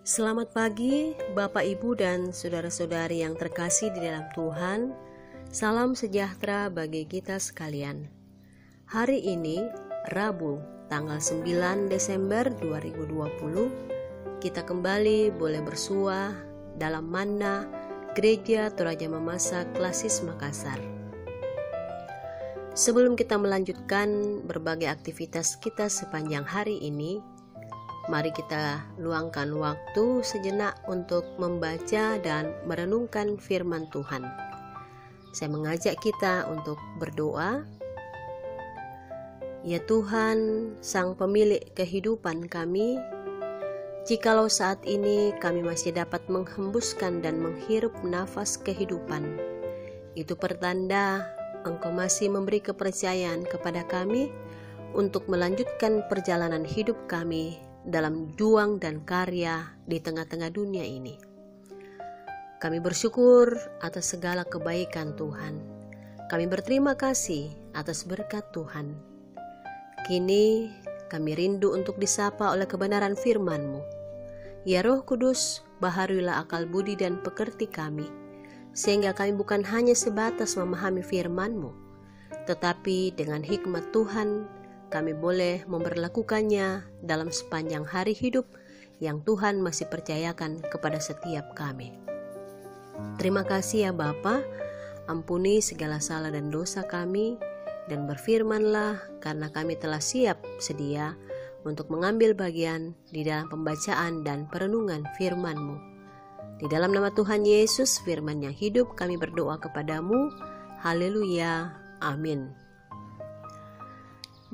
Selamat pagi Bapak Ibu dan saudara-saudari yang terkasih di dalam Tuhan. Salam sejahtera bagi kita sekalian. Hari ini Rabu tanggal 9 Desember 2020, kita kembali boleh bersua dalam Manna Gereja Toraja Mamasa Klasis Makassar. Sebelum kita melanjutkan berbagai aktivitas kita sepanjang hari ini, mari kita luangkan waktu sejenak untuk membaca dan merenungkan firman Tuhan. Saya mengajak kita untuk berdoa. Ya Tuhan, Sang Pemilik kehidupan kami, jikalau saat ini kami masih dapat menghembuskan dan menghirup nafas kehidupan, itu pertanda Engkau masih memberi kepercayaan kepada kami untuk melanjutkan perjalanan hidup kami dalam juang dan karya di tengah-tengah dunia ini. Kami bersyukur atas segala kebaikan Tuhan. Kami berterima kasih atas berkat Tuhan. Kini kami rindu untuk disapa oleh kebenaran firman-Mu. Ya Roh Kudus, baharuilah akal budi dan pekerti kami, sehingga kami bukan hanya sebatas memahami firman-Mu, tetapi dengan hikmat Tuhan kami boleh memberlakukannya dalam sepanjang hari hidup yang Tuhan masih percayakan kepada setiap kami. Terima kasih ya Bapa, ampuni segala salah dan dosa kami, dan berfirmanlah karena kami telah siap sedia untuk mengambil bagian di dalam pembacaan dan perenungan firman-Mu. Di dalam nama Tuhan Yesus, firman yang hidup, kami berdoa kepadamu. Haleluya. Amin.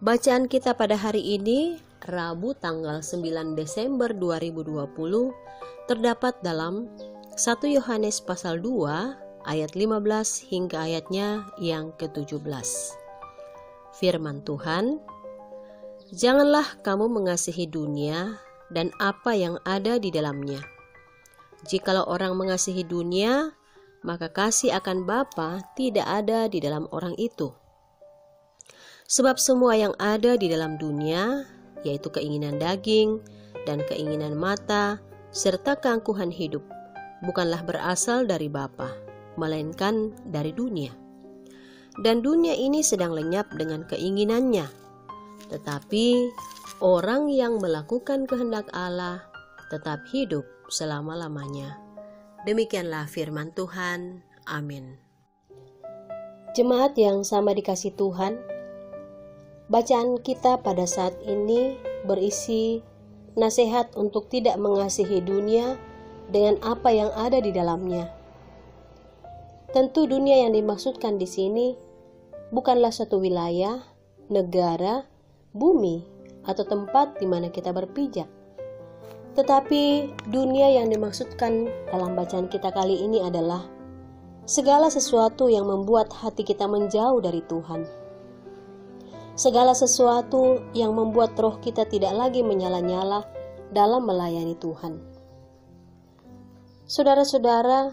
Bacaan kita pada hari ini, Rabu tanggal 9 Desember 2020, terdapat dalam 1 Yohanes pasal 2 ayat 15 hingga ayatnya yang ke-17. Firman Tuhan, janganlah kamu mengasihi dunia dan apa yang ada di dalamnya. Jikalau orang mengasihi dunia, maka kasih akan Bapa tidak ada di dalam orang itu. Sebab semua yang ada di dalam dunia, yaitu keinginan daging dan keinginan mata, serta keangkuhan hidup, bukanlah berasal dari Bapa, melainkan dari dunia. Dan dunia ini sedang lenyap dengan keinginannya. Tetapi orang yang melakukan kehendak Allah tetap hidup selama-lamanya. Demikianlah firman Tuhan. Amin. Jemaat yang sama dikasih Tuhan, bacaan kita pada saat ini berisi nasihat untuk tidak mengasihi dunia dengan apa yang ada di dalamnya. Tentu dunia yang dimaksudkan di sini bukanlah satu wilayah, negara, bumi, atau tempat di mana kita berpijak. Tetapi dunia yang dimaksudkan dalam bacaan kita kali ini adalah segala sesuatu yang membuat hati kita menjauh dari Tuhan. Segala sesuatu yang membuat roh kita tidak lagi menyala-nyala dalam melayani Tuhan. Saudara-saudara,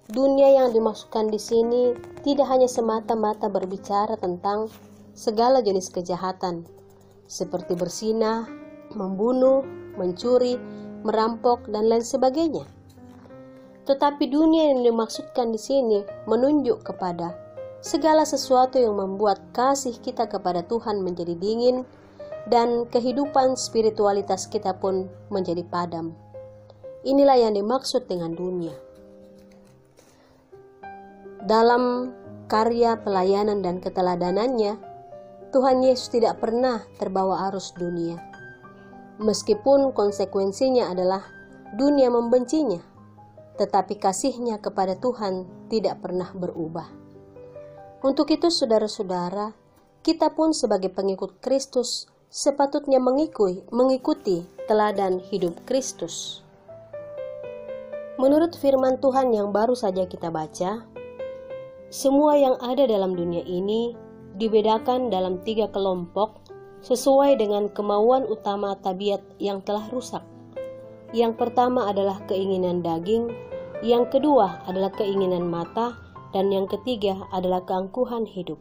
dunia yang dimaksudkan di sini tidak hanya semata-mata berbicara tentang segala jenis kejahatan, seperti berzinah, membunuh, mencuri, merampok, dan lain sebagainya. Tetapi dunia yang dimaksudkan di sini menunjuk kepada segala sesuatu yang membuat kasih kita kepada Tuhan menjadi dingin dan kehidupan spiritualitas kita pun menjadi padam. Inilah yang dimaksud dengan dunia. Dalam karya pelayanan dan keteladanannya, Tuhan Yesus tidak pernah terbawa arus dunia. Meskipun konsekuensinya adalah dunia membencinya, tetapi kasihnya kepada Tuhan tidak pernah berubah. Untuk itu saudara-saudara, kita pun sebagai pengikut Kristus sepatutnya mengikuti teladan hidup Kristus. Menurut firman Tuhan yang baru saja kita baca, semua yang ada dalam dunia ini dibedakan dalam 3 kelompok sesuai dengan kemauan utama tabiat yang telah rusak. Yang pertama adalah keinginan daging, yang kedua adalah keinginan mata, dan yang ketiga adalah keangkuhan hidup.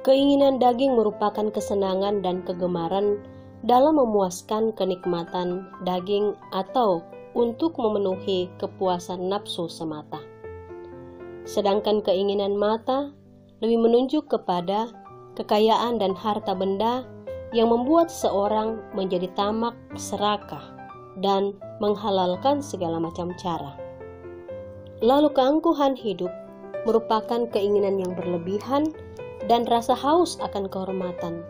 Keinginan daging merupakan kesenangan dan kegemaran dalam memuaskan kenikmatan daging atau untuk memenuhi kepuasan nafsu semata. Sedangkan keinginan mata lebih menunjuk kepada kekayaan dan harta benda yang membuat seorang menjadi tamak, serakah, dan menghalalkan segala macam cara. Lalu keangkuhan hidup merupakan keinginan yang berlebihan dan rasa haus akan kehormatan.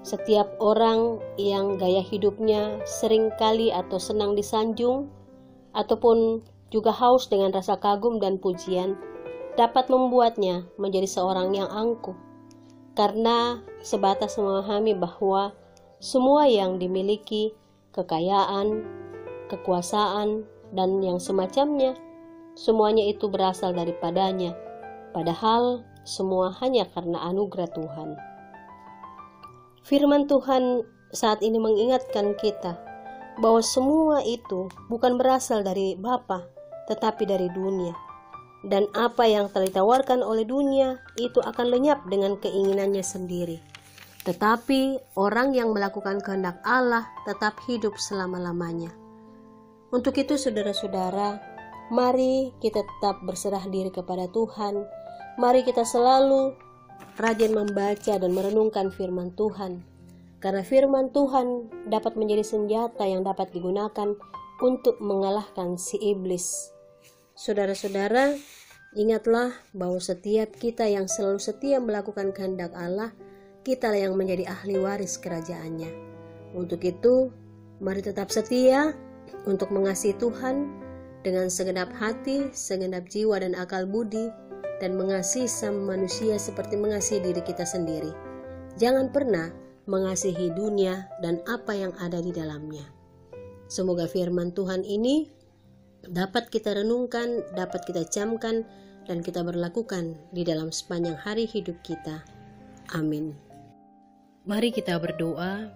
Setiap orang yang gaya hidupnya seringkali atau senang disanjung, ataupun juga haus dengan rasa kagum dan pujian, dapat membuatnya menjadi seorang yang angkuh, karena sebatas memahami bahwa semua yang dimiliki, kekayaan, kekuasaan, dan yang semacamnya, semuanya itu berasal daripadanya, padahal semua hanya karena anugerah Tuhan. Firman Tuhan saat ini mengingatkan kita bahwa semua itu bukan berasal dari Bapa, tetapi dari dunia. Dan apa yang telah ditawarkan oleh dunia itu akan lenyap dengan keinginannya sendiri. Tetapi orang yang melakukan kehendak Allah tetap hidup selama-lamanya. Untuk itu saudara-saudara, mari kita tetap berserah diri kepada Tuhan. Mari kita selalu rajin membaca dan merenungkan firman Tuhan, karena firman Tuhan dapat menjadi senjata yang dapat digunakan untuk mengalahkan si iblis. Saudara-saudara, ingatlah bahwa setiap kita yang selalu setia melakukan kehendak Allah, kita yang menjadi ahli waris kerajaannya. Untuk itu, mari tetap setia untuk mengasihi Tuhan dengan segenap hati, segenap jiwa dan akal budi, dan mengasihi sama manusia seperti mengasihi diri kita sendiri. Jangan pernah mengasihi dunia dan apa yang ada di dalamnya. Semoga firman Tuhan ini dapat kita renungkan, dapat kita camkan, dan kita berlakukan di dalam sepanjang hari hidup kita. Amin. Mari kita berdoa.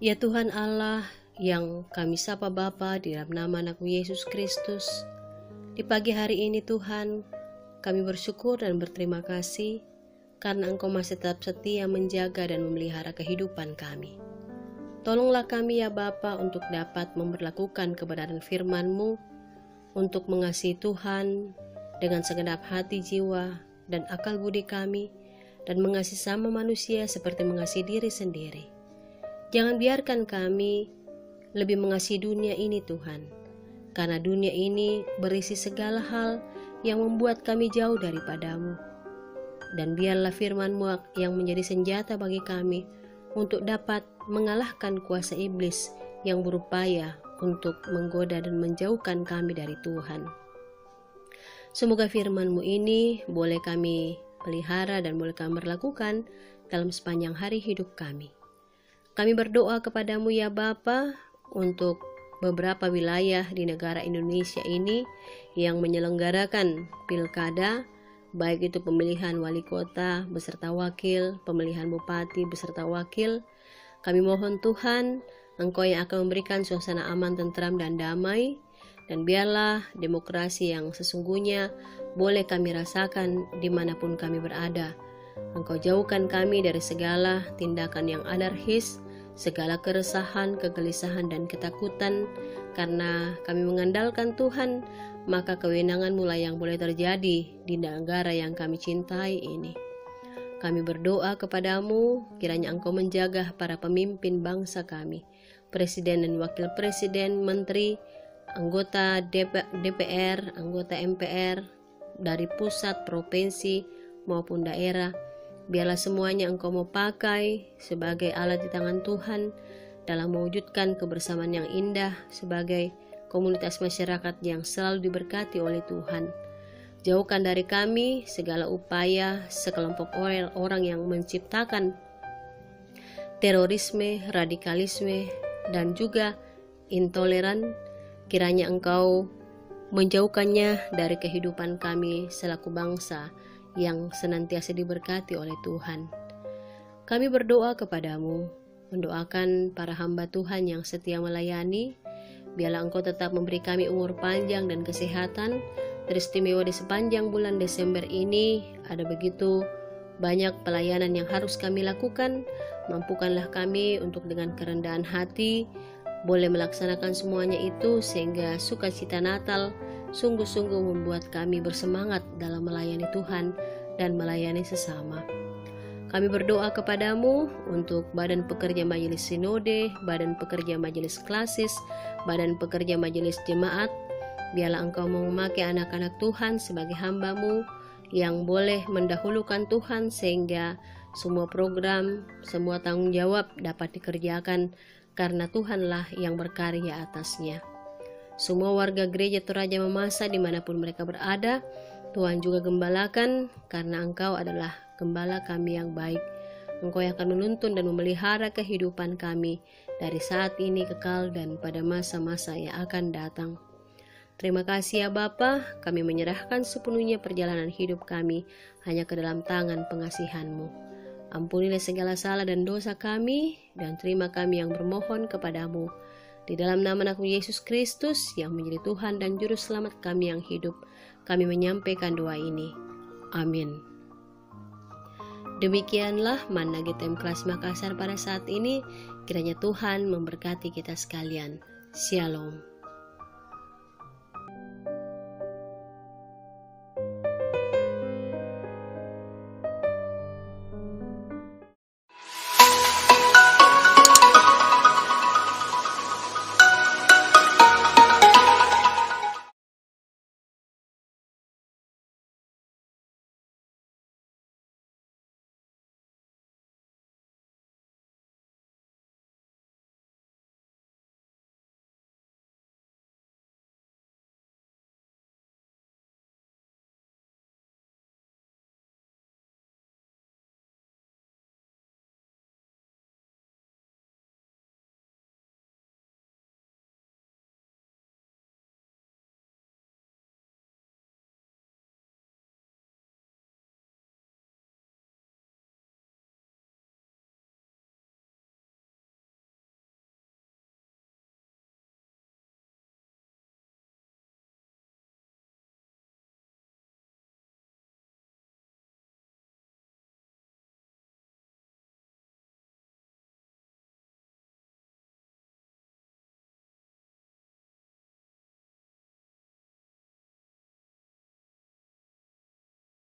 Ya Tuhan Allah yang kami sapa Bapa di dalam nama Anak-Mu Yesus Kristus, di pagi hari ini Tuhan, kami bersyukur dan berterima kasih karena Engkau masih tetap setia menjaga dan memelihara kehidupan kami. Tolonglah kami ya Bapa untuk dapat memperlakukan kebenaran firman-Mu, untuk mengasihi Tuhan dengan segenap hati, jiwa, dan akal budi kami, dan mengasihi sama manusia seperti mengasihi diri sendiri. Jangan biarkan kami lebih mengasihi dunia ini Tuhan, karena dunia ini berisi segala hal yang membuat kami jauh daripadamu. Dan biarlah firman-Mu yang menjadi senjata bagi kami untuk dapat mengalahkan kuasa iblis yang berupaya untuk menggoda dan menjauhkan kami dari Tuhan. Semoga firman-Mu ini boleh kami pelihara dan boleh kami berlakukan dalam sepanjang hari hidup kami. Kami berdoa kepadamu ya Bapa untuk beberapa wilayah di negara Indonesia ini yang menyelenggarakan pilkada, baik itu pemilihan wali kota beserta wakil, pemilihan bupati beserta wakil. Kami mohon Tuhan, Engkau yang akan memberikan suasana aman, tentram, dan damai, dan biarlah demokrasi yang sesungguhnya boleh kami rasakan dimanapun kami berada. Engkau jauhkan kami dari segala tindakan yang anarkis, segala keresahan, kegelisahan, dan ketakutan, karena kami mengandalkan Tuhan, maka kewenangan-Mu lah yang boleh terjadi di negara yang kami cintai ini. Kami berdoa kepadamu, kiranya Engkau menjaga para pemimpin bangsa kami, presiden dan wakil presiden, menteri, anggota DPR, anggota MPR, dari pusat, provinsi, maupun daerah. Biarlah semuanya Engkau mau pakai sebagai alat di tangan Tuhan dalam mewujudkan kebersamaan yang indah sebagai komunitas masyarakat yang selalu diberkati oleh Tuhan. Jauhkan dari kami segala upaya sekelompok orang yang menciptakan terorisme, radikalisme, dan juga intoleran. Kiranya Engkau menjauhkannya dari kehidupan kami selaku bangsa yang senantiasa diberkati oleh Tuhan. Kami berdoa kepadamu, mendoakan para hamba Tuhan yang setia melayani. Biarlah Engkau tetap memberi kami umur panjang dan kesehatan. Teristimewa di sepanjang bulan Desember ini ada begitu Banyak pelayanan yang harus kami lakukan. Mampukanlah kami untuk dengan kerendahan hati boleh melaksanakan semuanya itu, sehingga sukacita Natal sungguh-sungguh membuat kami bersemangat dalam melayani Tuhan dan melayani sesama. Kami berdoa kepadamu untuk badan pekerja majelis sinode, badan pekerja majelis klasis, badan pekerja majelis jemaat. Biarlah Engkau memakai anak-anak Tuhan sebagai hamba-Mu yang boleh mendahulukan Tuhan, sehingga semua program, semua tanggung jawab dapat dikerjakan karena Tuhanlah yang berkarya atasnya. Semua warga gereja Toraja Mamasa dimanapun mereka berada, Tuhan juga gembalakan, karena Engkau adalah gembala kami yang baik. Engkau yang akan menuntun dan memelihara kehidupan kami dari saat ini kekal dan pada masa-masa yang akan datang. Terima kasih ya Bapa, kami menyerahkan sepenuhnya perjalanan hidup kami hanya ke dalam tangan pengasihan-Mu. Ampunilah segala salah dan dosa kami, dan terima kami yang bermohon kepadamu. Di dalam nama Anakmu Yesus Kristus yang menjadi Tuhan dan Juru Selamat kami yang hidup, kami menyampaikan doa ini. Amin. Demikianlah Manna GTM Kelas Makassar pada saat ini. Kiranya Tuhan memberkati kita sekalian. Shalom.